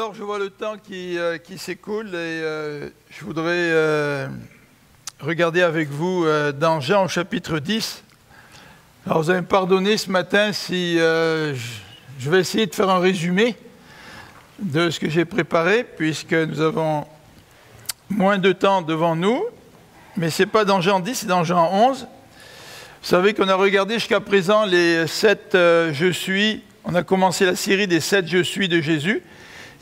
Alors, je vois le temps qui s'écoule et je voudrais regarder avec vous dans Jean au chapitre 10. Alors, vous allez me pardonner ce matin si je vais essayer de faire un résumé de ce que j'ai préparé, puisque nous avons moins de temps devant nous. Mais ce n'est pas dans Jean 10, c'est dans Jean 11. Vous savez qu'on a regardé jusqu'à présent les 7 Je suis. On a commencé la série des 7 Je suis de Jésus.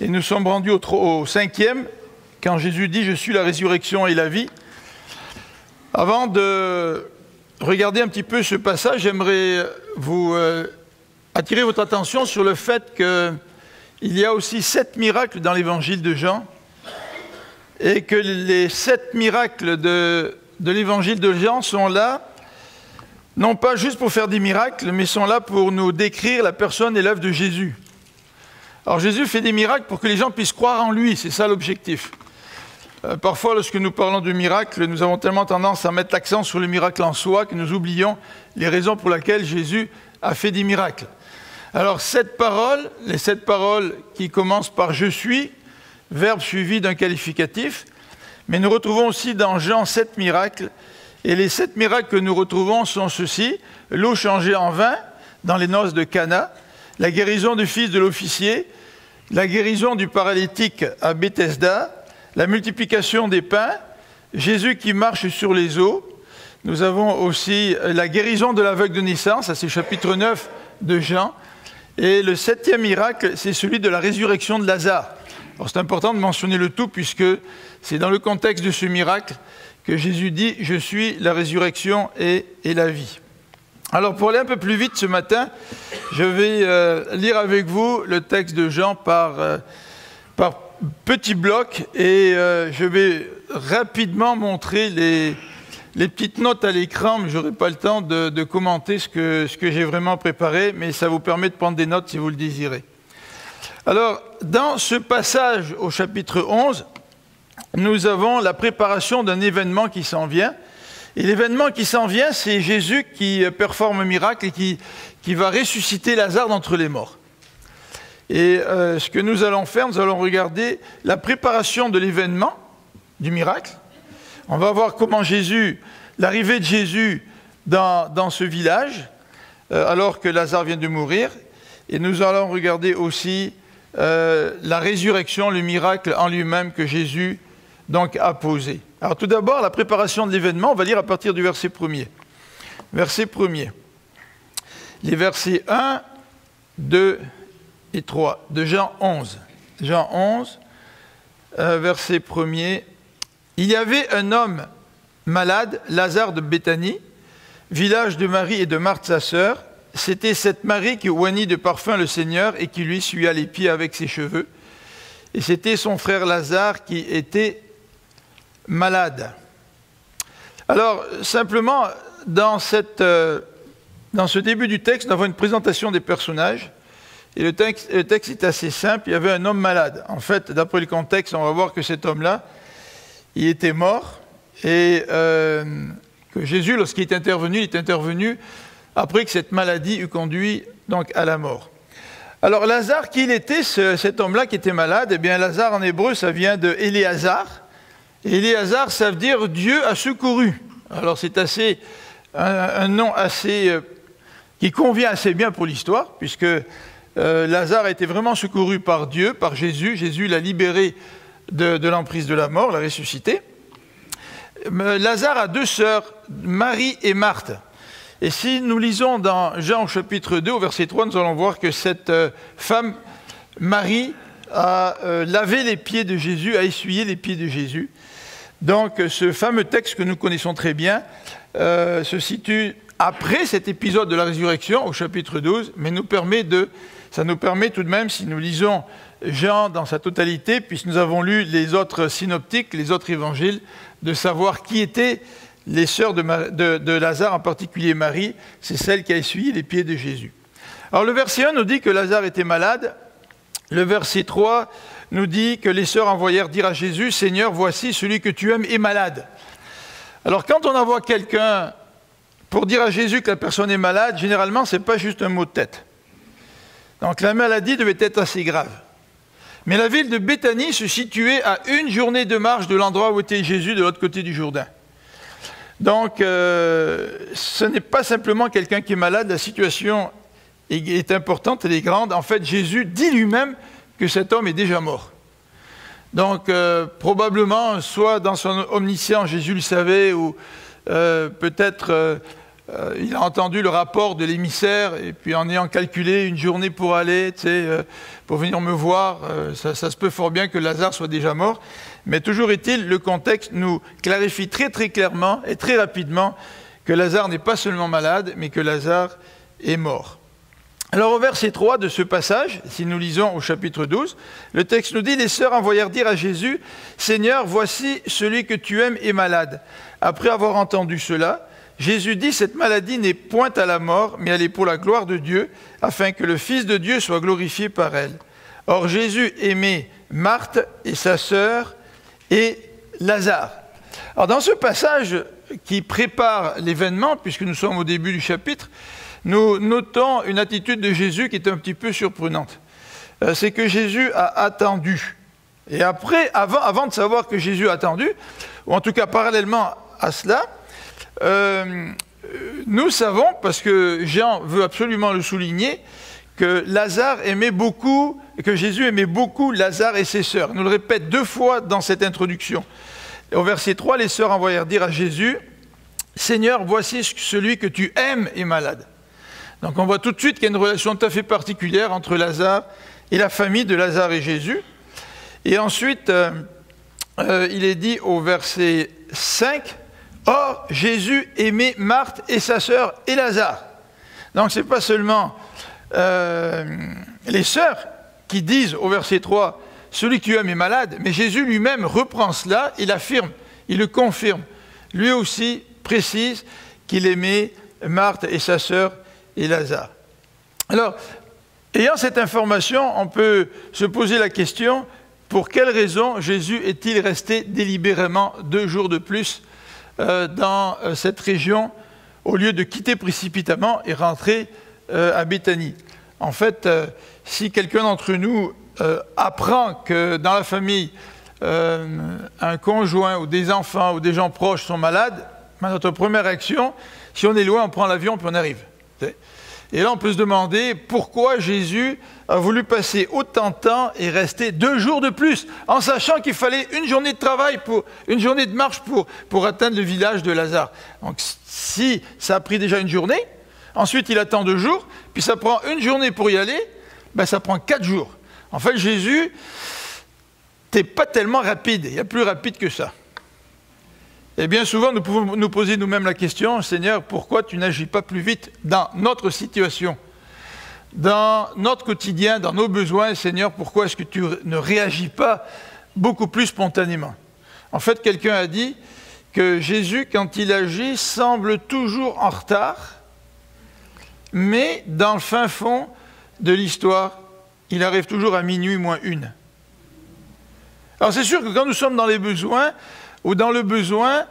Et nous sommes rendus au 5e, quand Jésus dit « Je suis la résurrection et la vie ». Avant de regarder un petit peu ce passage, j'aimerais vous attirer votre attention sur le fait qu'il y a aussi 7 miracles dans l'évangile de Jean, et que les 7 miracles de l'évangile de Jean sont là, non pas juste pour faire des miracles, mais sont là pour nous décrire la personne et l'œuvre de Jésus. Alors Jésus fait des miracles pour que les gens puissent croire en lui, c'est ça l'objectif. Parfois, lorsque nous parlons de miracles, nous avons tellement tendance à mettre l'accent sur le miracle en soi que nous oublions les raisons pour lesquelles Jésus a fait des miracles. Alors, les 7 paroles qui commencent par « je suis », verbe suivi d'un qualificatif, mais nous retrouvons aussi dans Jean 7 miracles, et les 7 miracles que nous retrouvons sont ceux-ci: l'eau changée en vin dans les noces de Cana, la guérison du fils de l'officier, la guérison du paralytique à Bethesda, la multiplication des pains, Jésus qui marche sur les eaux. Nous avons aussi la guérison de l'aveugle de naissance, ça c'est chapitre 9 de Jean. Et le 7e miracle, c'est celui de la résurrection de Lazare. Alors c'est important de mentionner le tout, puisque c'est dans le contexte de ce miracle que Jésus dit « Je suis la résurrection et la vie ». Alors pour aller un peu plus vite ce matin, je vais lire avec vous le texte de Jean par petits blocs, et je vais rapidement montrer les petites notes à l'écran, mais je n'aurai pas le temps de commenter ce que j'ai vraiment préparé, mais ça vous permet de prendre des notes si vous le désirez. Alors, dans ce passage au chapitre 11, nous avons la préparation d'un événement qui s'en vient. Et l'événement qui s'en vient, c'est Jésus qui performe un miracle et qui va ressusciter Lazare d'entre les morts. Et ce que nous allons faire, nous allons regarder la préparation de l'événement, du miracle. On va voir comment l'arrivée de Jésus dans ce village, alors que Lazare vient de mourir. Et nous allons regarder aussi la résurrection, le miracle en lui-même que Jésus donc a posé. Alors tout d'abord, la préparation de l'événement, on va lire à partir du verset 1er. Verset 1er. Les versets 1, 2 et 3 de Jean 11. Jean 11, verset 1er. Il y avait un homme malade, Lazare de Béthanie, village de Marie et de Marthe sa sœur. C'était cette Marie qui oignit de parfum le Seigneur et qui lui essuya les pieds avec ses cheveux. Et c'était son frère Lazare qui était malade. Alors, simplement, dans ce début du texte, nous avons une présentation des personnages. Et le texte est assez simple. Il y avait un homme malade. En fait, d'après le contexte, on va voir que cet homme-là, il était mort. Et que Jésus, lorsqu'il est intervenu, il est intervenu après que cette maladie eut conduit donc à la mort. Alors, Lazare, qui il était, cet homme-là qui était malade? Eh bien, Lazare, en hébreu, ça vient de Éléazar. Et Éléazar, ça veut dire « Dieu a secouru ». Alors, c'est un nom qui convient assez bien pour l'histoire, puisque Lazare a été vraiment secouru par Dieu, par Jésus. Jésus l'a libéré de l'emprise de la mort, l'a ressuscité. Lazare a 2 sœurs, Marie et Marthe. Et si nous lisons dans Jean au chapitre 2, au verset 3, nous allons voir que cette femme, Marie, a lavé les pieds de Jésus, a essuyé les pieds de Jésus. Donc ce fameux texte que nous connaissons très bien se situe après cet épisode de la résurrection, au chapitre 12, mais ça nous permet tout de même, si nous lisons Jean dans sa totalité, puisque nous avons lu les autres synoptiques, les autres évangiles, de savoir qui étaient les sœurs de Lazare, en particulier Marie, c'est celle qui a essuyé les pieds de Jésus. Alors le verset 1 nous dit que Lazare était malade. Le verset 3 nous dit que les sœurs envoyèrent dire à Jésus « Seigneur, voici celui que tu aimes est malade ». Alors quand on envoie quelqu'un pour dire à Jésus que la personne est malade, généralement ce n'est pas juste un mot de tête. Donc la maladie devait être assez grave. Mais la ville de Béthanie se situait à 1 journée de marche de l'endroit où était Jésus, de l'autre côté du Jourdain. Donc, ce n'est pas simplement quelqu'un qui est malade, la situation est importante, elle est grande. En fait, Jésus dit lui-même que cet homme est déjà mort. Donc, probablement, soit dans son omniscience, Jésus le savait, ou peut-être il a entendu le rapport de l'émissaire, et puis en ayant calculé une journée pour aller, pour venir me voir, ça se peut fort bien que Lazare soit déjà mort. Mais toujours est-il, le contexte nous clarifie très très clairement et très rapidement que Lazare n'est pas seulement malade, mais que Lazare est mort. Alors au verset 3 de ce passage, si nous lisons au chapitre 12, le texte nous dit « Les sœurs envoyèrent dire à Jésus, « Seigneur, voici celui que tu aimes est malade. » Après avoir entendu cela, Jésus dit « Cette maladie n'est point à la mort, mais elle est pour la gloire de Dieu, afin que le Fils de Dieu soit glorifié par elle. » Or Jésus aimait Marthe et sa sœur et Lazare. Alors dans ce passage qui prépare l'événement, puisque nous sommes au début du chapitre, nous notons une attitude de Jésus qui est un petit peu surprenante. C'est que Jésus a attendu. Et après, avant de savoir que Jésus a attendu, ou en tout cas parallèlement à cela, nous savons, parce que Jean veut absolument le souligner, que Lazare aimait beaucoup, que Jésus aimait beaucoup Lazare et ses sœurs. Il nous le répète 2 fois dans cette introduction. Au verset 3, les sœurs envoyèrent dire à Jésus, « Seigneur, voici celui que tu aimes est malade. » Donc on voit tout de suite qu'il y a une relation tout à fait particulière entre Lazare et la famille de Lazare et Jésus. Et ensuite, il est dit au verset 5, « Or, Jésus aimait Marthe et sa sœur et Lazare. » Donc ce n'est pas seulement les sœurs qui disent au verset 3, « Celui que tu aimes est malade », mais Jésus lui-même reprend cela, il affirme, il le confirme. Lui aussi précise qu'il aimait Marthe et sa sœur et Lazare. Alors, ayant cette information, on peut se poser la question, pour quelle raison Jésus est-il resté délibérément 2 jours de plus dans cette région, au lieu de quitter précipitamment et rentrer à Béthanie? En fait, si quelqu'un d'entre nous apprend que dans la famille, un conjoint ou des enfants ou des gens proches sont malades, notre première réaction, si on est loin, on prend l'avion puis on arrive. Et là, on peut se demander pourquoi Jésus a voulu passer autant de temps et rester 2 jours de plus, en sachant qu'il fallait une journée de travail, une journée de marche pour atteindre le village de Lazare. Donc, si ça a pris déjà une journée, ensuite il attend 2 jours, puis ça prend une journée pour y aller, ben ça prend 4 jours. En fait, Jésus n'est pas tellement rapide, il y a plus rapide que ça. Et bien souvent, nous pouvons nous poser nous-mêmes la question, Seigneur, pourquoi tu n'agis pas plus vite dans notre situation, dans notre quotidien, dans nos besoins, Seigneur, pourquoi est-ce que tu ne réagis pas beaucoup plus spontanément? En fait, quelqu'un a dit que Jésus, quand il agit, semble toujours en retard, mais dans le fin fond de l'histoire, il arrive toujours à minuit moins 1. Alors c'est sûr que quand nous sommes dans les besoins, ou dans le besoin,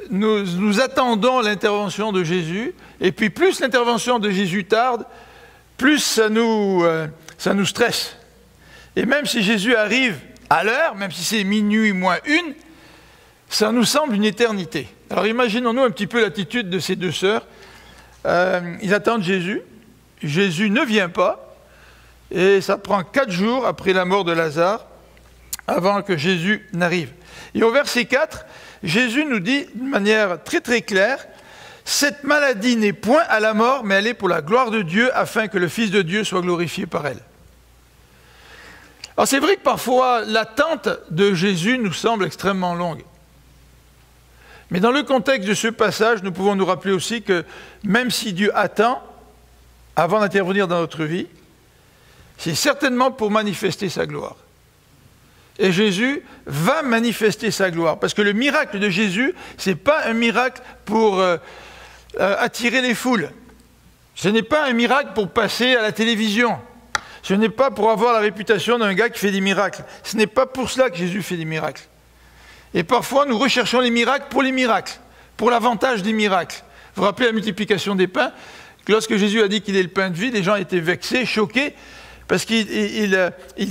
nous attendons l'intervention de Jésus, et puis plus l'intervention de Jésus tarde, plus ça nous stresse. Et même si Jésus arrive à l'heure, même si c'est minuit moins 1, ça nous semble une éternité. Alors imaginons-nous un petit peu l'attitude de ces 2 sœurs. Ils attendent Jésus, Jésus ne vient pas, et ça prend 4 jours après la mort de Lazare, avant que Jésus n'arrive. Et au verset 4, Jésus nous dit de manière très très claire, « Cette maladie n'est point à la mort, mais elle est pour la gloire de Dieu, afin que le Fils de Dieu soit glorifié par elle. » Alors c'est vrai que parfois l'attente de Jésus nous semble extrêmement longue. Mais dans le contexte de ce passage, nous pouvons nous rappeler aussi que même si Dieu attend, avant d'intervenir dans notre vie, c'est certainement pour manifester sa gloire. Et Jésus va manifester sa gloire. Parce que le miracle de Jésus, ce n'est pas un miracle pour attirer les foules. Ce n'est pas un miracle pour passer à la télévision. Ce n'est pas pour avoir la réputation d'un gars qui fait des miracles. Ce n'est pas pour cela que Jésus fait des miracles. Et parfois, nous recherchons les miracles, pour l'avantage des miracles. Vous vous rappelez la multiplication des pains? Que lorsque Jésus a dit qu'il est le pain de vie, les gens étaient vexés, choqués, Parce qu'il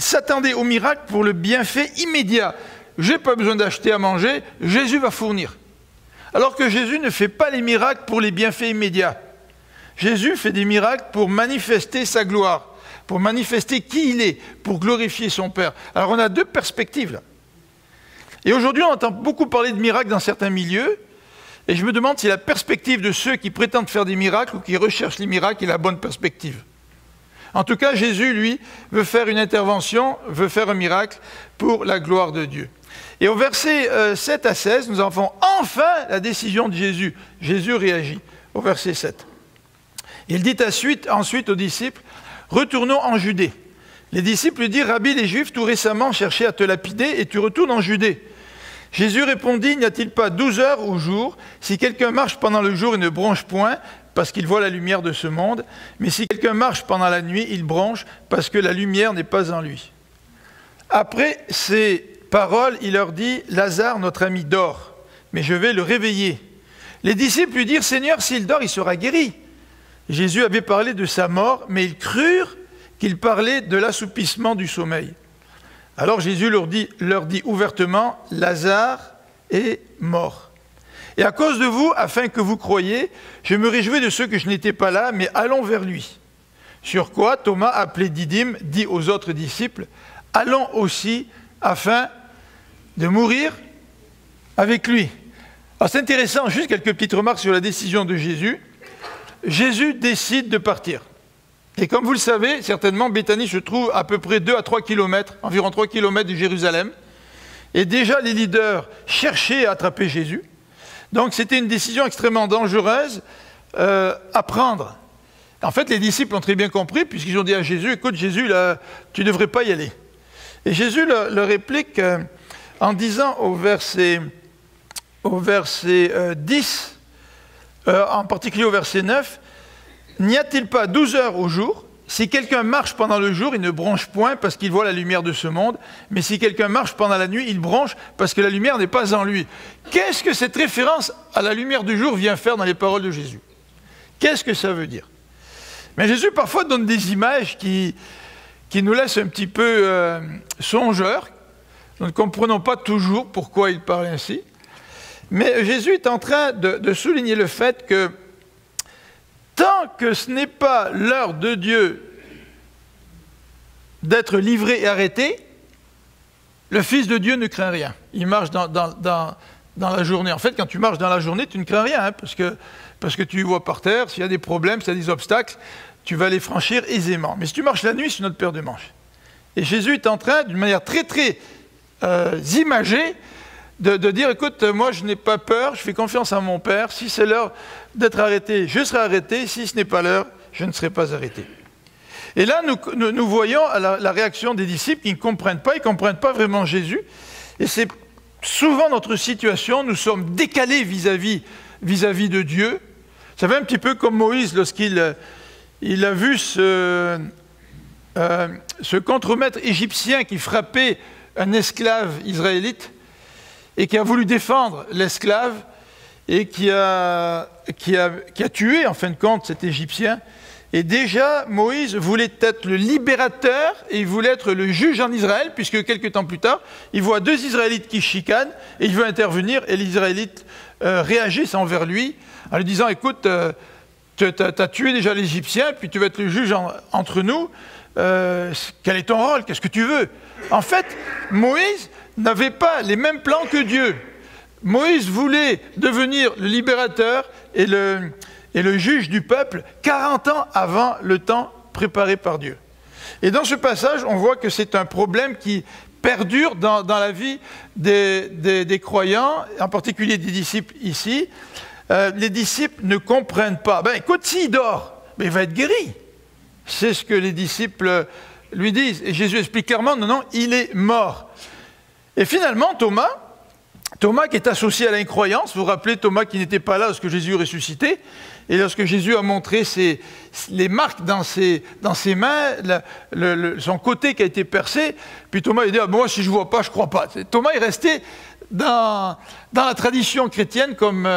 s'attendait au miracle pour le bienfait immédiat. Je n'ai pas besoin d'acheter à manger, Jésus va fournir. Alors que Jésus ne fait pas les miracles pour les bienfaits immédiats. Jésus fait des miracles pour manifester sa gloire, pour manifester qui il est, pour glorifier son Père. Alors on a deux perspectives là. Et aujourd'hui on entend beaucoup parler de miracles dans certains milieux, et je me demande si la perspective de ceux qui prétendent faire des miracles ou qui recherchent les miracles est la bonne perspective. En tout cas, Jésus, lui, veut faire une intervention, veut faire un miracle pour la gloire de Dieu. Et au verset 7 à 16, nous avons enfin la décision de Jésus. Jésus réagit au verset 7. Il dit ensuite aux disciples, « Retournons en Judée. » Les disciples lui dirent, « Rabbi, les Juifs tout récemment cherchaient à te lapider et tu retournes en Judée. » Jésus répondit, « N'y a-t-il pas 12 heures au jour? Si quelqu'un marche pendant le jour, il ne bronche point, parce qu'il voit la lumière de ce monde. Mais si quelqu'un marche pendant la nuit, il bronche, parce que la lumière n'est pas en lui. » Après ces paroles, il leur dit, « Lazare, notre ami, dort, mais je vais le réveiller. » Les disciples lui dirent, « Seigneur, s'il dort, il sera guéri. » Jésus avait parlé de sa mort, mais ils crurent qu'il parlait de l'assoupissement du sommeil. Alors Jésus leur dit ouvertement, « Lazare est mort. Et à cause de vous, afin que vous croyiez, je me réjouis de ceux que je n'étais pas là, mais allons vers lui. » Sur quoi Thomas, appelé Didyme, dit aux autres disciples, « Allons aussi afin de mourir avec lui. » Alors c'est intéressant, juste quelques petites remarques sur la décision de Jésus. Jésus décide de partir. Et comme vous le savez, certainement, Béthanie se trouve à peu près 2 à 3 kilomètres, environ 3 kilomètres de Jérusalem. Et déjà, les leaders cherchaient à attraper Jésus. Donc c'était une décision extrêmement dangereuse à prendre. En fait, les disciples ont très bien compris, puisqu'ils ont dit à Jésus, « Écoute, Jésus, là, tu ne devrais pas y aller. » Et Jésus leur réplique en disant au verset 10, en particulier au verset 9, « N'y a-t-il pas 12 heures au jour? Si quelqu'un marche pendant le jour, il ne bronche point parce qu'il voit la lumière de ce monde, mais si quelqu'un marche pendant la nuit, il bronche parce que la lumière n'est pas en lui. » Qu'est-ce que cette référence à la lumière du jour vient faire dans les paroles de Jésus? Qu'est-ce que ça veut dire? Mais Jésus parfois donne des images qui nous laissent un petit peu songeurs. Nous ne comprenons pas toujours pourquoi il parle ainsi. Mais Jésus est en train de souligner le fait que tant que ce n'est pas l'heure de Dieu d'être livré et arrêté, le Fils de Dieu ne craint rien. Il marche dans la journée. En fait, quand tu marches dans la journée, tu ne crains rien, hein, parce que tu vois par terre, s'il y a des problèmes, s'il y a des obstacles, tu vas les franchir aisément. Mais si tu marches la nuit, c'est une autre paire de manches. Et Jésus est en train, d'une manière très, très imagée, de dire, écoute, moi je n'ai pas peur, je fais confiance à mon Père, si c'est l'heure d'être arrêté, je serai arrêté, si ce n'est pas l'heure, je ne serai pas arrêté. Et là, nous voyons la réaction des disciples qui ne comprennent pas, ils ne comprennent pas vraiment Jésus, et c'est souvent notre situation, nous sommes décalés vis-à-vis de Dieu. Ça fait un petit peu comme Moïse lorsqu'il a vu ce contremaître égyptien qui frappait un esclave israélite, et qui a voulu défendre l'esclave et qui a tué, en fin de compte, cet Égyptien. Et déjà, Moïse voulait être le libérateur et il voulait être le juge en Israël, puisque quelques temps plus tard, il voit 2 Israélites qui chicanent et il veut intervenir et les Israélites réagissent envers lui en lui disant, écoute, tu as tué déjà l'Égyptien, puis tu vas être le juge entre nous, quel est ton rôle, qu'est-ce que tu veux? En fait, Moïse n'avait pas les mêmes plans que Dieu. Moïse voulait devenir le libérateur et le juge du peuple 40 ans avant le temps préparé par Dieu. Et dans ce passage, on voit que c'est un problème qui perdure dans la vie des croyants, en particulier des disciples ici. Les disciples ne comprennent pas. Ben écoute, s'il dort, ben, il va être guéri. C'est ce que les disciples lui disent. Et Jésus explique clairement, non, il est mort. Et finalement, Thomas qui est associé à l'incroyance, vous vous rappelez Thomas qui n'était pas là lorsque Jésus est ressuscité, et lorsque Jésus a montré les marques dans ses mains, son côté qui a été percé, puis Thomas a dit, ah, moi si je ne vois pas, je ne crois pas. Thomas est resté dans la tradition chrétienne comme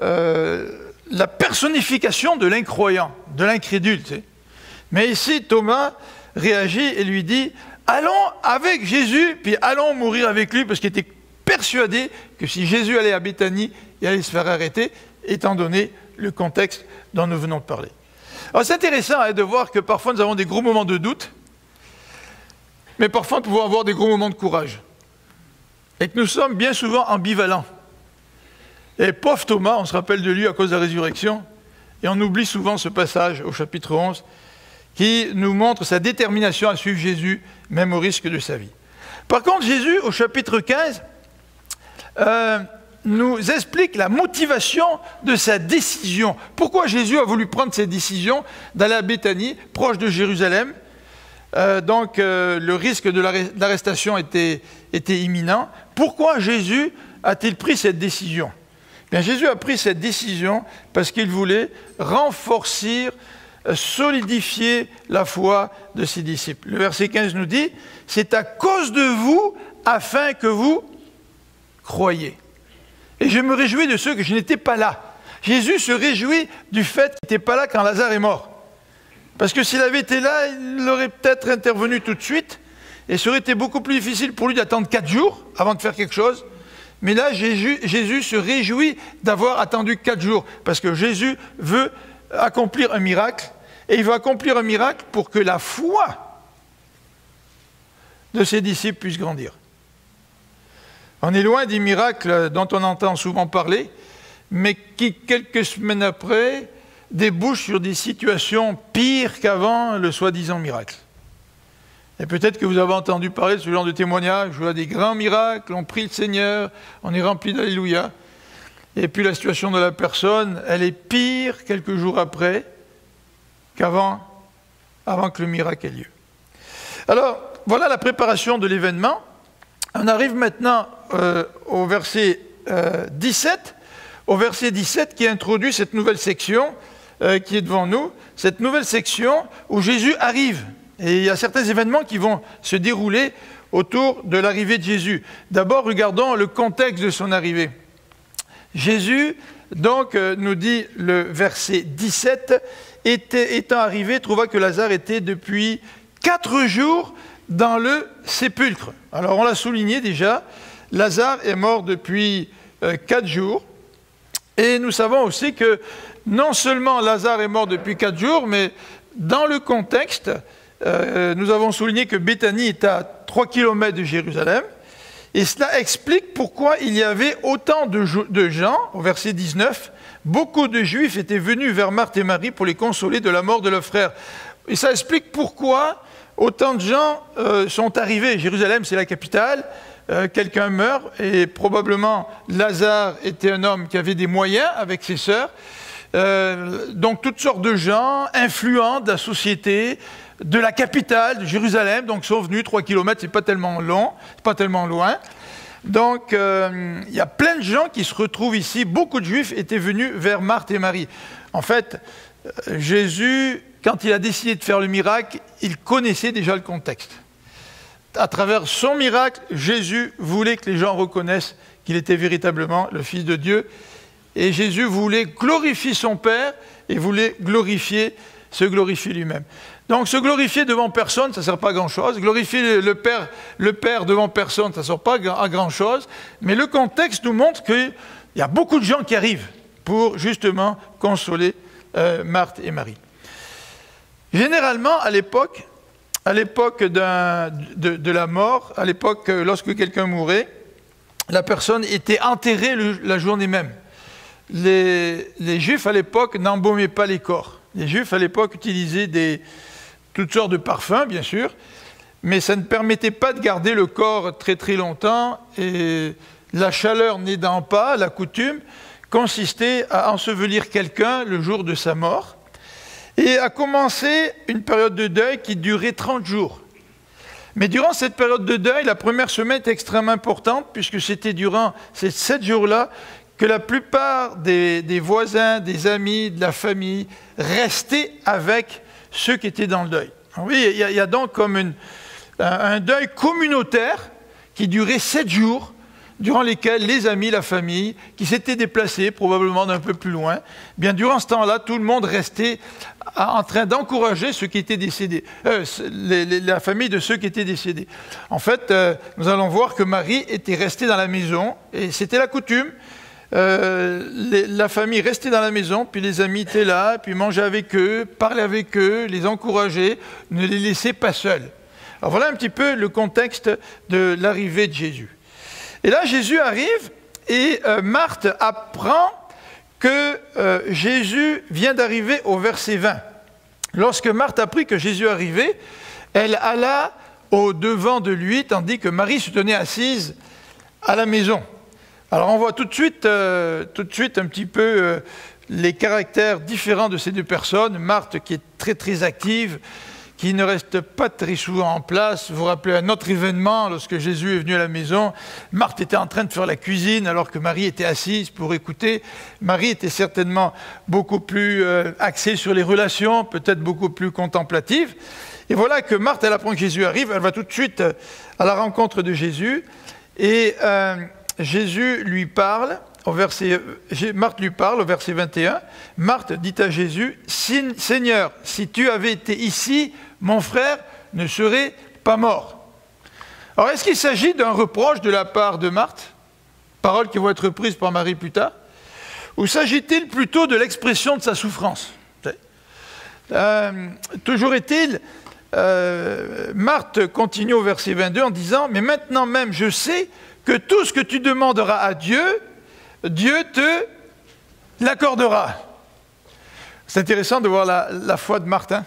la personnification de l'incroyant, de l'incrédule. Tu sais. Mais ici, Thomas réagit et lui dit « Allons avec Jésus, puis allons mourir avec lui », parce qu'il était persuadé que si Jésus allait à Béthanie, il allait se faire arrêter, étant donné le contexte dont nous venons de parler. Alors c'est intéressant de voir que parfois nous avons des gros moments de doute, mais parfois nous pouvons avoir des gros moments de courage. Et que nous sommes bien souvent ambivalents. Et pauvre Thomas, on se rappelle de lui à cause de la résurrection, et on oublie souvent ce passage au chapitre 11, qui nous montre sa détermination à suivre Jésus, même au risque de sa vie. Par contre, Jésus, au chapitre 15, nous explique la motivation de sa décision. Pourquoi Jésus a voulu prendre cette décision d'aller à Béthanie, proche de Jérusalem. Le risque de l'arrestation était imminent. Pourquoi Jésus a-t-il pris cette décision? Bien, Jésus a pris cette décision parce qu'il voulait renforcer, solidifier la foi de ses disciples. Le verset 15 nous dit « C'est à cause de vous, afin que vous croyez. Et je me réjouis de ceux que je n'étais pas là. » Jésus se réjouit du fait qu'il n'était pas là quand Lazare est mort. Parce que s'il avait été là, il aurait peut-être intervenu tout de suite, et ça aurait été beaucoup plus difficile pour lui d'attendre 4 jours avant de faire quelque chose. Mais là, Jésus se réjouit d'avoir attendu 4 jours, parce que Jésus veut accomplir un miracle, et il veut accomplir un miracle pour que la foi de ses disciples puisse grandir. On est loin des miracles dont on entend souvent parler, mais qui, quelques semaines après, débouchent sur des situations pires qu'avant le soi-disant miracle. Et peut-être que vous avez entendu parler de ce genre de témoignage, où il y a des grands miracles, on prie le Seigneur, on est rempli d'Alléluia, et puis la situation de la personne, elle est pire quelques jours après qu'avant que le miracle ait lieu. Alors, voilà la préparation de l'événement. On arrive maintenant au verset 17, qui introduit cette nouvelle section qui est devant nous, cette nouvelle section où Jésus arrive. Et il y a certains événements qui vont se dérouler autour de l'arrivée de Jésus. D'abord, regardons le contexte de son arrivée. Jésus, donc, nous dit le verset 17, étant arrivé, trouva que Lazare était depuis 4 jours dans le sépulcre. Alors, on l'a souligné déjà, Lazare est mort depuis 4 jours. Et nous savons aussi que non seulement Lazare est mort depuis 4 jours, mais dans le contexte, nous avons souligné que Béthanie est à 3 km de Jérusalem. Et cela explique pourquoi il y avait autant de gens, au verset 19, beaucoup de Juifs étaient venus vers Marthe et Marie pour les consoler de la mort de leur frère. Et ça explique pourquoi autant de gens sont arrivés. Jérusalem, c'est la capitale. Quelqu'un meurt, et probablement Lazare était un homme qui avait des moyens avec ses sœurs. Donc toutes sortes de gens influents de la société, de la capitale, de Jérusalem, donc sont venus 3 km, c'est pas tellement long, c'est pas tellement loin. Donc il y a plein de gens qui se retrouvent ici, beaucoup de Juifs étaient venus vers Marthe et Marie. En fait, Jésus, quand il a décidé de faire le miracle, il connaissait déjà le contexte. À travers son miracle, Jésus voulait que les gens reconnaissent qu'il était véritablement le Fils de Dieu. Et Jésus voulait glorifier son Père et voulait se glorifier lui-même. Donc se glorifier devant personne, ça ne sert pas à grand-chose. Glorifier le Père devant personne, ça ne sert pas à grand-chose. Mais le contexte nous montre qu'il y a beaucoup de gens qui arrivent pour justement consoler Marthe et Marie. Généralement, à l'époque de la mort, à l'époque lorsque quelqu'un mourait, la personne était enterrée la journée même. Les Juifs à l'époque n'embaumaient pas les corps. Les Juifs à l'époque utilisaient toutes sortes de parfums, bien sûr, mais ça ne permettait pas de garder le corps très très longtemps, et la chaleur n'aidant pas, la coutume consistait à ensevelir quelqu'un le jour de sa mort, et a commencé une période de deuil qui durait 30 jours. Mais durant cette période de deuil, la première semaine est extrêmement importante, puisque c'était durant ces 7 jours-là que la plupart des voisins, des amis, de la famille restaient avec ceux qui étaient dans le deuil. Oui, il y a donc comme un deuil communautaire qui durait 7 jours durant lesquels les amis, la famille, qui s'étaient déplacés probablement d'un peu plus loin, bien durant ce temps-là, tout le monde restait en train d'encourager ceux qui étaient décédés, la famille de ceux qui étaient décédés. En fait, nous allons voir que Marie était restée dans la maison, et c'était la coutume. La famille restait dans la maison, puis les amis étaient là, puis mangeaient avec eux, parlaient avec eux, les encourageaient, ne les laissaient pas seuls. Alors voilà un petit peu le contexte de l'arrivée de Jésus. Et là, Jésus arrive et Marthe apprend que Jésus vient d'arriver au verset 20. Lorsque Marthe apprit que Jésus arrivait, elle alla au devant de lui, tandis que Marie se tenait assise à la maison. Alors on voit tout de suite un petit peu les caractères différents de ces deux personnes. Marthe qui est très très active, qui ne reste pas très souvent en place. Vous vous rappelez un autre événement, lorsque Jésus est venu à la maison, Marthe était en train de faire la cuisine alors que Marie était assise pour écouter. Marie était certainement beaucoup plus axée sur les relations, peut-être beaucoup plus contemplative. Et voilà que Marthe, elle apprend que Jésus arrive, elle va tout de suite à la rencontre de Jésus. Et Jésus lui parle, Marthe lui parle au verset 21. Marthe dit à Jésus, « Seigneur, si tu avais été ici, mon frère ne serait pas mort. » Alors, est-ce qu'il s'agit d'un reproche de la part de Marthe, paroles qui vont être reprises par Marie plus tard, ou s'agit-il plutôt de l'expression de sa souffrance? Toujours est-il, Marthe continue au verset 22 en disant, « Mais maintenant même, je sais que tout ce que tu demanderas à Dieu, Dieu te l'accordera. » C'est intéressant de voir la foi de Marthe. Hein?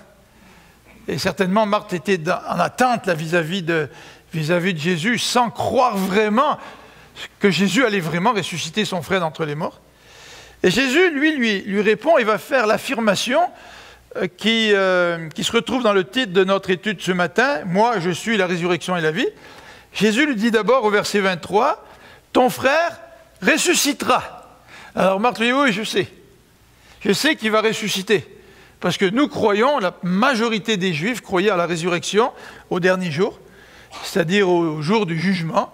Et certainement, Marthe était en attente vis-à-vis de Jésus, sans croire vraiment que Jésus allait vraiment ressusciter son frère d'entre les morts. Et Jésus, lui répond, il va faire l'affirmation qui se retrouve dans le titre de notre étude ce matin, « Moi, je suis la résurrection et la vie ». Jésus lui dit d'abord au verset 23, « Ton frère ressuscitera. » Alors Marthe lui dit, « Oui, je sais qu'il va ressusciter. » Parce que nous croyons, la majorité des Juifs croyaient à la résurrection au dernier jour, c'est-à-dire au jour du jugement.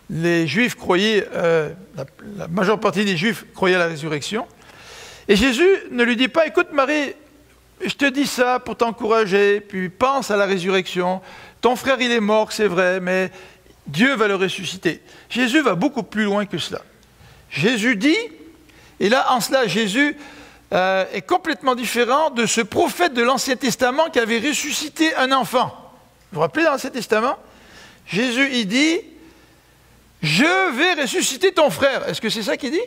Les Juifs croyaient, la majeure partie des Juifs croyaient à la résurrection. Et Jésus ne lui dit pas, « Écoute Marie, je te dis ça pour t'encourager, puis pense à la résurrection. Ton frère, il est mort, c'est vrai, mais Dieu va le ressusciter. » Jésus va beaucoup plus loin que cela. Jésus dit, et là, en cela, Jésus est complètement différent de ce prophète de l'Ancien Testament qui avait ressuscité un enfant. Vous vous rappelez dans l'Ancien Testament? Jésus, il dit, « Je vais ressusciter ton frère. » Est-ce que c'est ça qu'il dit?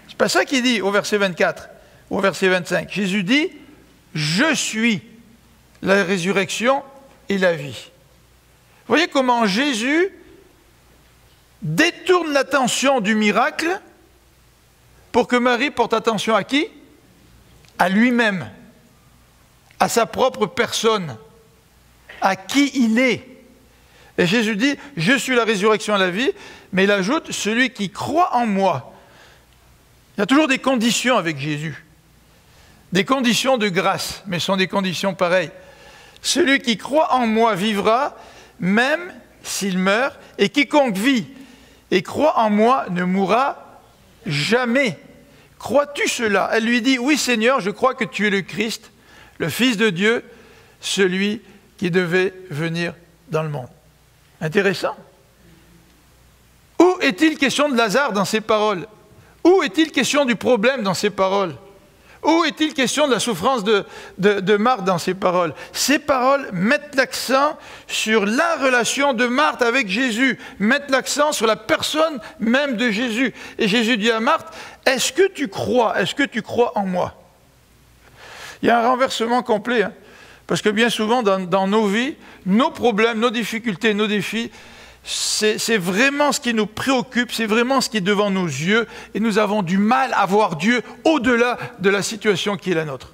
C'est pas ça qu'il dit au verset 24, au verset 25. Jésus dit, « Je suis la résurrection et la vie. » Vous voyez comment Jésus détourne l'attention du miracle pour que Marie porte attention à qui? À lui-même, à sa propre personne, à qui il est. Et Jésus dit, « Je suis la résurrection et la vie », mais il ajoute, « Celui qui croit en moi ». Il y a toujours des conditions avec Jésus, des conditions de grâce, mais ce sont des conditions pareilles. Celui qui croit en moi vivra, même s'il meurt, et quiconque vit et croit en moi ne mourra jamais. Crois-tu cela? Elle lui dit, oui Seigneur, je crois que tu es le Christ, le Fils de Dieu, celui qui devait venir dans le monde. Intéressant. Où est-il question de Lazare dans ces paroles? Où est-il question du problème dans ces paroles? Où est-il question de la souffrance de Marthe dans ces paroles? Ces paroles mettent l'accent sur la relation de Marthe avec Jésus, mettent l'accent sur la personne même de Jésus. Et Jésus dit à Marthe, est-ce que tu crois? Est-ce que tu crois en moi? Il y a un renversement complet, hein, parce que bien souvent dans nos vies, nos problèmes, nos difficultés, nos défis, c'est vraiment ce qui nous préoccupe, c'est vraiment ce qui est devant nos yeux, et nous avons du mal à voir Dieu au-delà de la situation qui est la nôtre.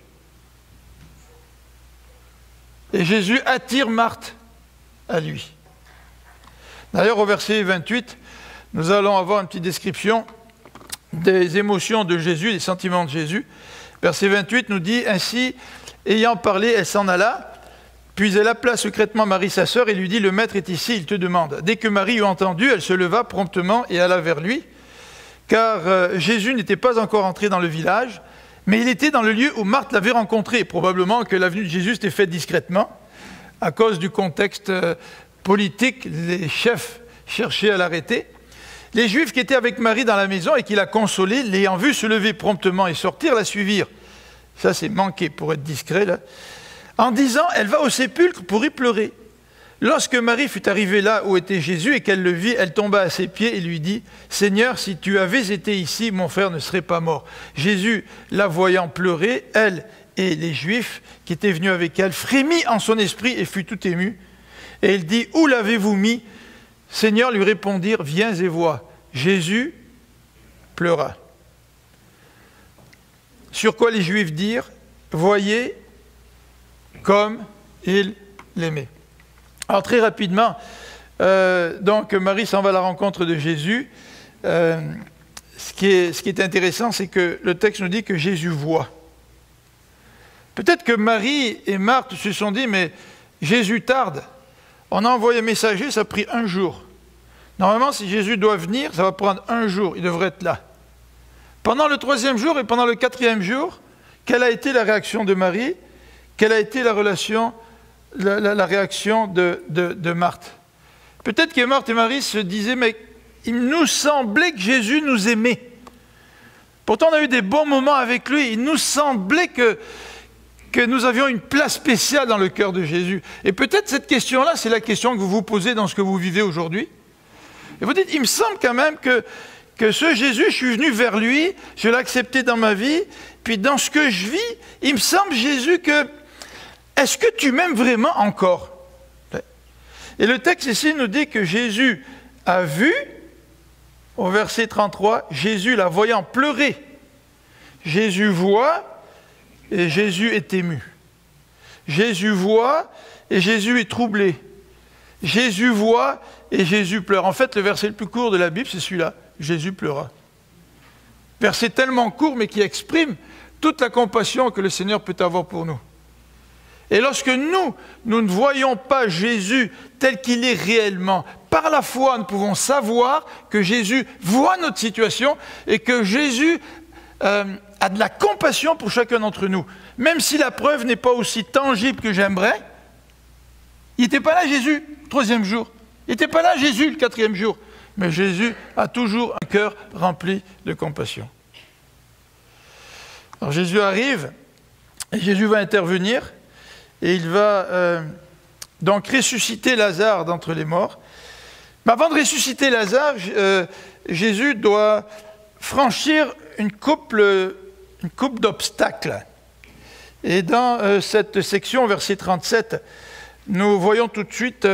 Et Jésus attire Marthe à lui. D'ailleurs, au verset 28, nous allons avoir une petite description des émotions de Jésus, des sentiments de Jésus. Verset 28 nous dit, « Ainsi, ayant parlé, elle s'en alla. » Puis elle appela secrètement Marie, sa sœur, et lui dit, « Le maître est ici, il te demande. » Dès que Marie eut entendu, elle se leva promptement et alla vers lui, car Jésus n'était pas encore entré dans le village, mais il était dans le lieu où Marthe l'avait rencontré. Probablement que la venue de Jésus s'était faite discrètement, à cause du contexte politique, les chefs cherchaient à l'arrêter. Les Juifs qui étaient avec Marie dans la maison et qui la consolaient, l'ayant vue se lever promptement et sortir, la suivirent. Ça, c'est manqué pour être discret, là. En disant, elle va au sépulcre pour y pleurer. Lorsque Marie fut arrivée là où était Jésus et qu'elle le vit, elle tomba à ses pieds et lui dit, « Seigneur, si tu avais été ici, mon frère ne serait pas mort. » Jésus, la voyant pleurer, elle et les Juifs qui étaient venus avec elle, frémit en son esprit et fut tout ému. Et il dit, « Où l'avez-vous mis ?» Seigneur lui répondirent, « Viens et vois. » Jésus pleura. Sur quoi les Juifs dirent, « Voyez comme il l'aimait. » Alors très rapidement, donc Marie s'en va à la rencontre de Jésus. Ce qui est intéressant, c'est que le texte nous dit que Jésus voit. Peut-être que Marie et Marthe se sont dit, mais Jésus tarde. On a envoyé un messager, ça a pris 1 jour. Normalement, si Jésus doit venir, ça va prendre 1 jour, il devrait être là. Pendant le 3e jour et pendant le 4e jour, quelle a été la réaction de Marie? Quelle a été la réaction de Marthe? Peut-être que Marthe et Marie se disaient, mais il nous semblait que Jésus nous aimait. Pourtant, on a eu des bons moments avec lui. Il nous semblait que nous avions une place spéciale dans le cœur de Jésus. Et peut-être cette question-là, c'est la question que vous vous posez dans ce que vous vivez aujourd'hui. Et vous dites, il me semble quand même que ce Jésus, je suis venu vers lui, je l'ai accepté dans ma vie, puis dans ce que je vis, il me semble, Jésus, que est-ce que tu m'aimes vraiment encore? Et le texte ici nous dit que Jésus a vu, au verset 33, Jésus la voyant pleurer. Jésus voit et Jésus est ému. Jésus voit et Jésus est troublé. Jésus voit et Jésus pleure. En fait, le verset le plus court de la Bible, c'est celui-là. Jésus pleura. Verset tellement court, mais qui exprime toute la compassion que le Seigneur peut avoir pour nous. Et lorsque nous ne voyons pas Jésus tel qu'il est réellement, par la foi, nous pouvons savoir que Jésus voit notre situation et que Jésus a de la compassion pour chacun d'entre nous. Même si la preuve n'est pas aussi tangible que j'aimerais, il n'était pas là Jésus le 3e jour, il n'était pas là Jésus le 4e jour, mais Jésus a toujours un cœur rempli de compassion. Alors Jésus arrive, et Jésus va intervenir, et il va donc ressusciter Lazare d'entre les morts. Mais avant de ressusciter Lazare, Jésus doit franchir une coupe d'obstacles. Et dans cette section, verset 37, nous voyons tout de suite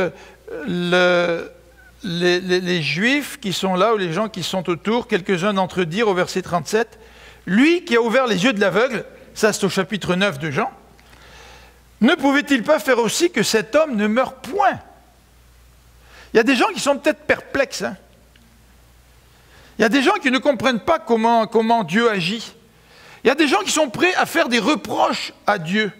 les Juifs qui sont là, ou les gens qui sont autour. Quelques-uns d'entre eux dirent au verset 37, « Lui qui a ouvert les yeux de l'aveugle », ça c'est au chapitre 9 de Jean, « ne pouvait-il pas faire aussi que cet homme ne meure point ?» Il y a des gens qui sont peut-être perplexes. Hein? Il y a des gens qui ne comprennent pas comment Dieu agit. Il y a des gens qui sont prêts à faire des reproches à Dieu.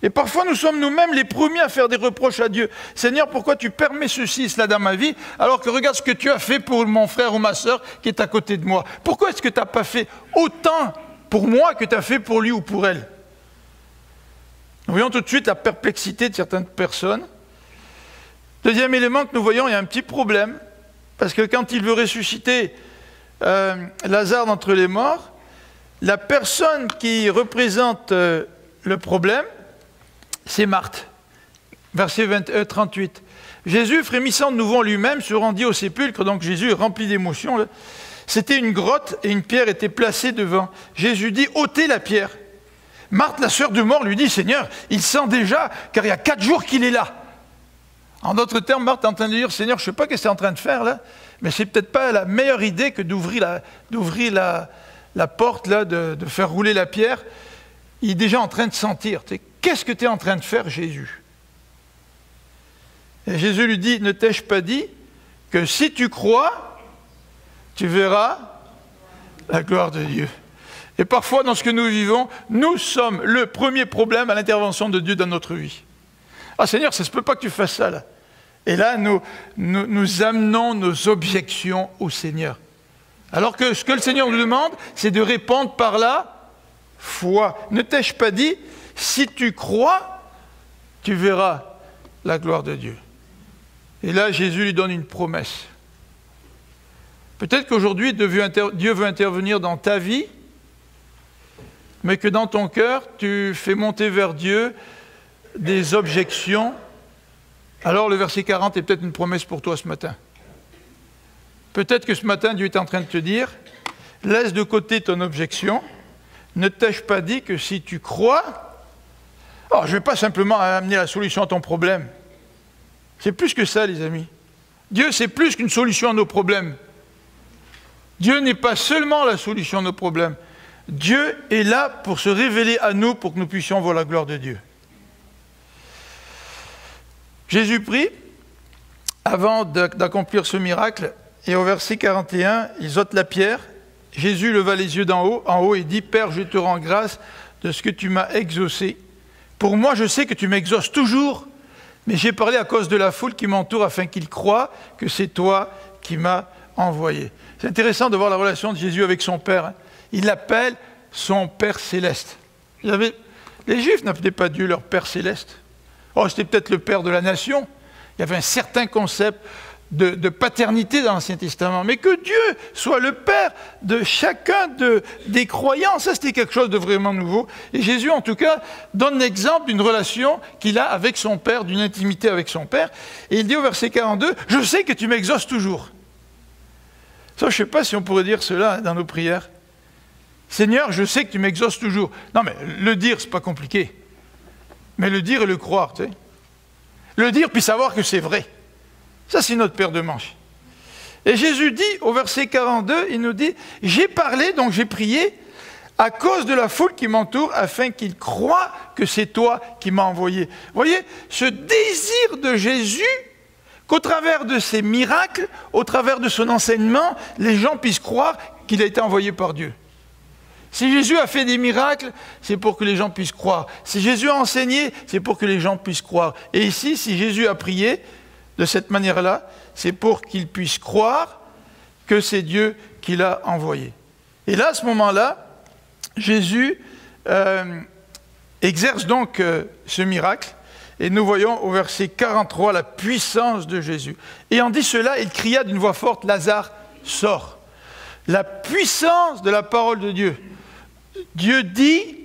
Et parfois, nous sommes nous-mêmes les premiers à faire des reproches à Dieu. « Seigneur, pourquoi tu permets ceci, cela dans ma vie, alors que regarde ce que tu as fait pour mon frère ou ma sœur qui est à côté de moi. Pourquoi est-ce que tu n'as pas fait autant pour moi que tu as fait pour lui ou pour elle ?» Nous voyons tout de suite la perplexité de certaines personnes. Deuxième élément que nous voyons, il y a un petit problème, parce que quand il veut ressusciter Lazare d'entre les morts, la personne qui représente le problème, c'est Marthe. Verset 38. Jésus, frémissant de nouveau en lui-même, se rendit au sépulcre, donc Jésus est rempli d'émotion. C'était une grotte et une pierre était placée devant. Jésus dit, ôtez la pierre. Marthe, la sœur de mort, lui dit, Seigneur, il sent déjà, car il y a 4 jours qu'il est là. En d'autres termes, Marthe est en train de dire, Seigneur, je ne sais pas ce que c'est en train de faire là, mais c'est peut-être pas la meilleure idée que d'ouvrir la porte, là, de faire rouler la pierre. Il est déjà en train de sentir. Qu'est-ce que tu es en train de faire, Jésus? Et Jésus lui dit, ne t'ai-je pas dit que si tu crois, tu verras la gloire de Dieu. Et parfois, dans ce que nous vivons, nous sommes le premier problème à l'intervention de Dieu dans notre vie. Ah Seigneur, ça ne se peut pas que tu fasses ça là. Et là, nous amenons nos objections au Seigneur. Alors que ce que le Seigneur nous demande, c'est de répondre par la foi. Ne t'ai-je pas dit, si tu crois, tu verras la gloire de Dieu. Et là, Jésus lui donne une promesse. Peut-être qu'aujourd'hui, Dieu veut intervenir dans ta vie, mais que dans ton cœur, tu fais monter vers Dieu des objections. Alors le verset 40 est peut-être une promesse pour toi ce matin. Peut-être que ce matin, Dieu est en train de te dire, laisse de côté ton objection, ne t'ai-je pas dit que si tu crois, je ne vais pas simplement amener la solution à ton problème. C'est plus que ça, les amis. Dieu, c'est plus qu'une solution à nos problèmes. Dieu n'est pas seulement la solution à nos problèmes. Dieu est là pour se révéler à nous, pour que nous puissions voir la gloire de Dieu. Jésus prie, avant d'accomplir ce miracle, et au verset 41, il ôte la pierre. Jésus leva les yeux en haut et dit, « Père, je te rends grâce de ce que tu m'as exaucé. Pour moi, je sais que tu m'exauces toujours, mais j'ai parlé à cause de la foule qui m'entoure afin qu'ils croient que c'est toi qui m'as envoyé. » C'est intéressant de voir la relation de Jésus avec son Père. Il l'appelle son Père céleste. Les Juifs n'appelaient pas Dieu leur Père céleste. C'était peut-être le Père de la nation. Il y avait un certain concept de paternité dans l'Ancien Testament. Mais que Dieu soit le Père de chacun des croyants, ça c'était quelque chose de vraiment nouveau. Et Jésus, en tout cas, donne l'exemple d'une relation qu'il a avec son Père, d'une intimité avec son Père. Et il dit au verset 42, « Je sais que tu m'exauces toujours. » Ça, je ne sais pas si on pourrait dire cela dans nos prières. « Seigneur, je sais que tu m'exauces toujours. » Non, mais le dire, ce n'est pas compliqué. Mais le dire et le croire, tu sais. Le dire puis savoir que c'est vrai. Ça, c'est notre paire de manches. Et Jésus dit, au verset 42, il nous dit, « J'ai parlé, donc j'ai prié, à cause de la foule qui m'entoure, afin qu'ils croient que c'est toi qui m'as envoyé. » Vous voyez, ce désir de Jésus, qu'au travers de ses miracles, au travers de son enseignement, les gens puissent croire qu'il a été envoyé par Dieu. Si Jésus a fait des miracles, c'est pour que les gens puissent croire. Si Jésus a enseigné, c'est pour que les gens puissent croire. Et ici, si Jésus a prié de cette manière-là, c'est pour qu'ils puissent croire que c'est Dieu qui l'a envoyé. Et là, à ce moment-là, Jésus exerce donc ce miracle. Et nous voyons au verset 43 la puissance de Jésus. Et en dit cela, il cria d'une voix forte, « Lazare, sors !» La puissance de la parole de Dieu. Dieu dit,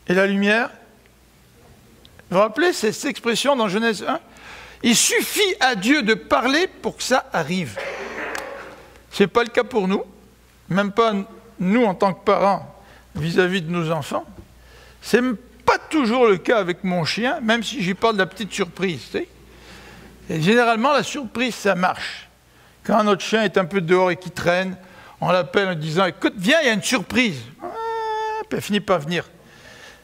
et la lumière. Vous vous rappelez cette expression dans Genèse 1 ? Il suffit à Dieu de parler pour que ça arrive. Ce n'est pas le cas pour nous, même pas nous en tant que parents vis-à-vis de nos enfants. C'est pas toujours le cas avec mon chien, même si j'y parle de la petite surprise. Tu sais. Et généralement, la surprise, ça marche. Quand notre chien est un peu dehors et qu'il traîne, on l'appelle en disant « Écoute, viens, il y a une surprise. » Puis elle finit par venir.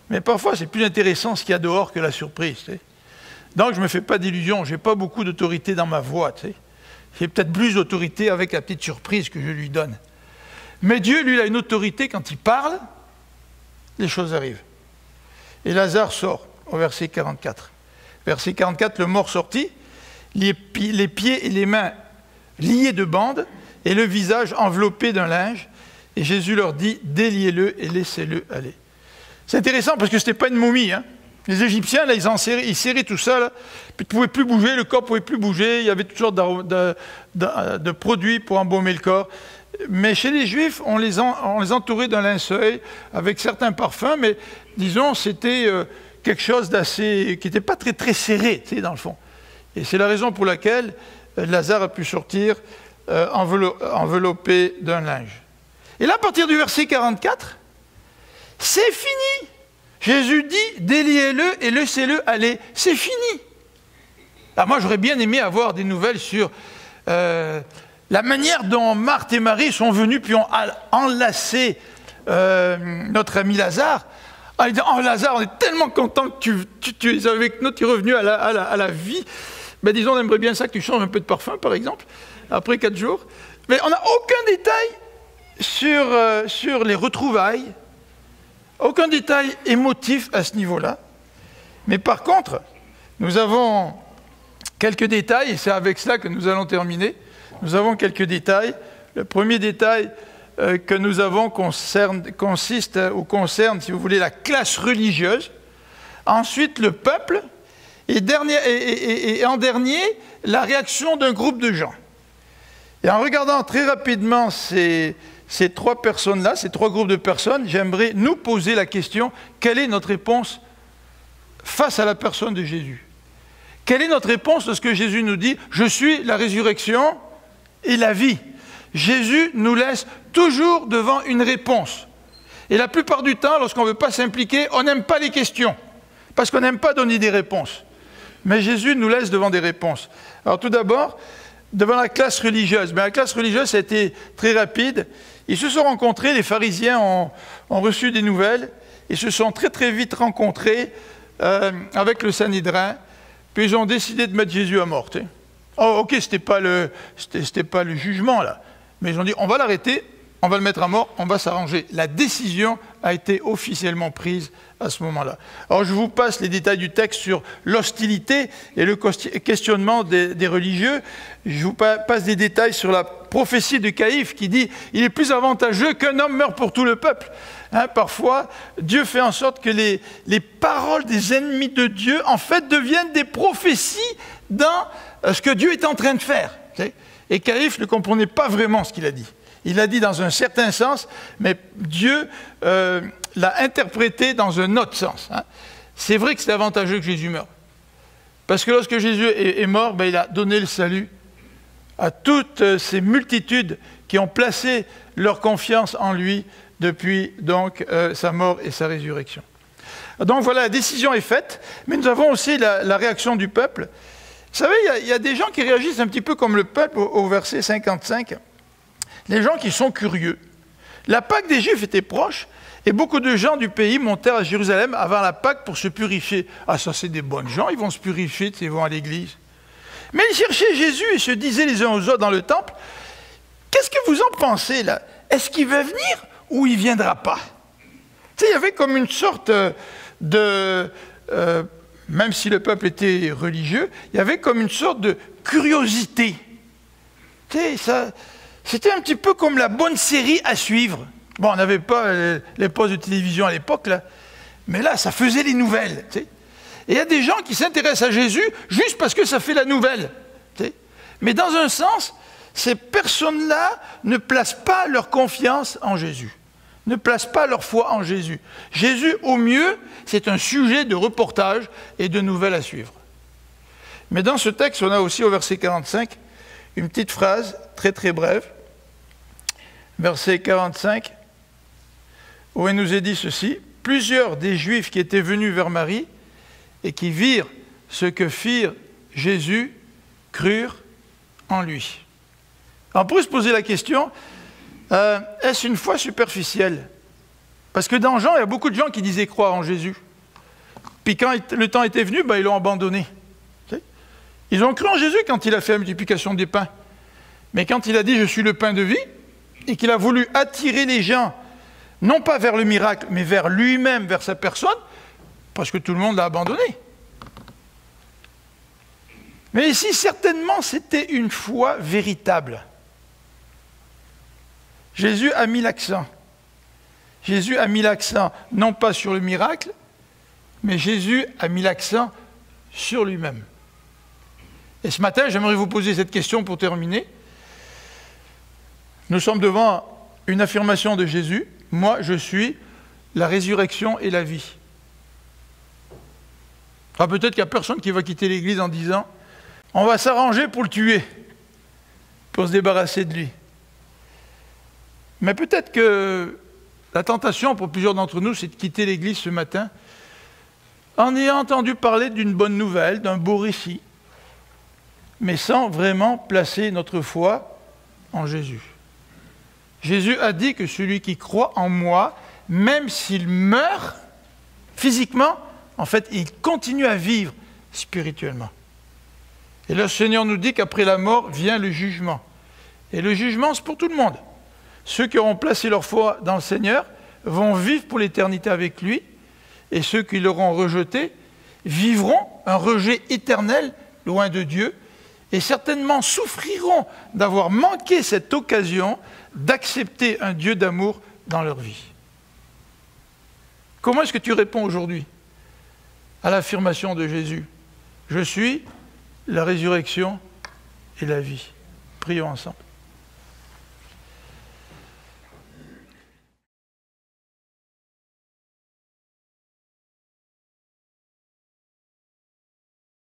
Mais parfois, c'est plus intéressant ce qu'il y a dehors que la surprise. Tu sais. Donc, je ne me fais pas d'illusions. Je n'ai pas beaucoup d'autorité dans ma voix. Tu sais. J'ai peut-être plus d'autorité avec la petite surprise que je lui donne. Mais Dieu, lui, il a une autorité. Quand il parle, les choses arrivent. Et Lazare sort au verset 44. Verset 44, le mort sortit, les pieds et les mains liés de bandes et le visage enveloppé d'un linge. Et Jésus leur dit, déliez-le et laissez-le aller. C'est intéressant parce que ce n'était pas une momie. Hein. Les Égyptiens, là, ils serraient tout ça. Là, puis ils ne pouvaient plus bouger, le corps ne pouvait plus bouger. Il y avait toutes sortes de produits pour embaumer le corps. Mais chez les Juifs, on les entourait d'un linceul avec certains parfums, mais disons, c'était quelque chose d'assez, qui n'était pas très, très serré, tu sais, dans le fond. Et c'est la raison pour laquelle Lazare a pu sortir enveloppé d'un linge. Et là, à partir du verset 44, c'est fini. Jésus dit, déliez-le et laissez-le aller. C'est fini. Alors moi, j'aurais bien aimé avoir des nouvelles sur la manière dont Marthe et Marie sont venus puis ont enlacé notre ami Lazare. En disant, oh Lazare, on est tellement content que tu es avec nous, tu es revenu à la vie. Ben, disons, on aimerait bien ça que tu changes un peu de parfum, par exemple, après 4 jours. Mais on n'a aucun détail sur les retrouvailles, aucun détail émotif à ce niveau-là. Mais par contre, Nous avons quelques détails, et c'est avec cela que nous allons terminer. Nous avons quelques détails. Le premier détail que nous avons concerne, si vous voulez, la classe religieuse. Ensuite, le peuple. Et en dernier, la réaction d'un groupe de gens. Et en regardant très rapidement ces trois personnes-là, ces trois groupes de personnes, j'aimerais nous poser la question, quelle est notre réponse face à la personne de Jésus? Quelle est notre réponse lorsque Jésus nous dit « Je suis la résurrection et la vie ». Jésus nous laisse toujours devant une réponse. Et la plupart du temps, lorsqu'on ne veut pas s'impliquer, on n'aime pas les questions, parce qu'on n'aime pas donner des réponses. Mais Jésus nous laisse devant des réponses. Alors tout d'abord, devant la classe religieuse. Mais la classe religieuse, ça a été très rapide. Ils se sont rencontrés, les pharisiens ont reçu des nouvelles, ils se sont très très vite rencontrés avec le Sanhédrin, puis ils ont décidé de mettre Jésus à mort. Tu sais. Oh, ok, c'était pas le jugement là, mais ils ont dit on va l'arrêter, on va le mettre à mort, on va s'arranger. La décision a été officiellement prise à ce moment-là. Alors je vous passe les détails du texte sur l'hostilité et le questionnement des religieux. Je vous passe des détails sur la prophétie de Caïphe qui dit « Il est plus avantageux qu'un homme meure pour tout le peuple ». Parfois, Dieu fait en sorte que les paroles des ennemis de Dieu, en fait, deviennent des prophéties dans ce que Dieu est en train de faire. Et Caïphe ne comprenait pas vraiment ce qu'il a dit. Il l'a dit dans un certain sens, mais Dieu l'a interprété dans un autre sens. C'est vrai que c'est avantageux que Jésus meure. Parce que lorsque Jésus est mort, il a donné le salut à toutes ces multitudes qui ont placé leur confiance en lui depuis donc sa mort et sa résurrection. Donc voilà, la décision est faite, mais nous avons aussi la réaction du peuple. Vous savez, il y a des gens qui réagissent un petit peu comme le peuple au verset 55. Les gens qui sont curieux. La Pâque des Juifs était proche, et beaucoup de gens du pays montèrent à Jérusalem avant la Pâque pour se purifier. Ah, ça c'est des bonnes gens, ils vont se purifier, ils vont à l'église. Mais ils cherchaient Jésus et se disaient les uns aux autres dans le temple, qu'est-ce que vous en pensez là? Est-ce qu'il va venir ou il ne viendra pas? Tu sais, il y avait comme une sorte même si le peuple était religieux, il y avait comme une sorte de curiosité. Tu sais, ça... C'était un petit peu comme la bonne série à suivre. Bon, on n'avait pas les postes de télévision à l'époque, là, mais là, ça faisait les nouvelles. Tu sais. Et il y a des gens qui s'intéressent à Jésus juste parce que ça fait la nouvelle. Tu sais. Mais dans un sens, ces personnes-là ne placent pas leur confiance en Jésus, ne placent pas leur foi en Jésus. Jésus, au mieux, c'est un sujet de reportage et de nouvelles à suivre. Mais dans ce texte, on a aussi au verset 45 une petite phrase très très brève. Verset 45, où il nous est dit ceci, « Plusieurs des Juifs qui étaient venus vers Marie et qui virent ce que firent Jésus crurent en lui. » On pourrait se poser la question, est-ce une foi superficielle? Parce que dans Jean, il y a beaucoup de gens qui disaient croire en Jésus. Puis quand le temps était venu, ils l'ont abandonné. Ils ont cru en Jésus quand il a fait la multiplication des pains. Mais quand il a dit « Je suis le pain de vie », et qu'il a voulu attirer les gens, non pas vers le miracle, mais vers lui-même, vers sa personne, parce que tout le monde l'a abandonné. Mais ici, certainement, c'était une foi véritable. Jésus a mis l'accent. Jésus a mis l'accent, non pas sur le miracle, mais Jésus a mis l'accent sur lui-même. Et ce matin, j'aimerais vous poser cette question pour terminer. Nous sommes devant une affirmation de Jésus. Moi, je suis la résurrection et la vie. Ah, peut-être qu'il n'y a personne qui va quitter l'église en disant « On va s'arranger pour le tuer, pour se débarrasser de lui. » Mais peut-être que la tentation pour plusieurs d'entre nous, c'est de quitter l'église ce matin en ayant entendu parler d'une bonne nouvelle, d'un beau récit, mais sans vraiment placer notre foi en Jésus. Jésus a dit que celui qui croit en moi, même s'il meurt physiquement, en fait, il continue à vivre spirituellement. Et le Seigneur nous dit qu'après la mort vient le jugement. Et le jugement, c'est pour tout le monde. Ceux qui auront placé leur foi dans le Seigneur vont vivre pour l'éternité avec lui, et ceux qui l'auront rejeté vivront un rejet éternel, loin de Dieu, et certainement souffriront d'avoir manqué cette occasion d'accepter un Dieu d'amour dans leur vie. Comment est-ce que tu réponds aujourd'hui à l'affirmation de Jésus? Je suis la résurrection et la vie. Prions ensemble.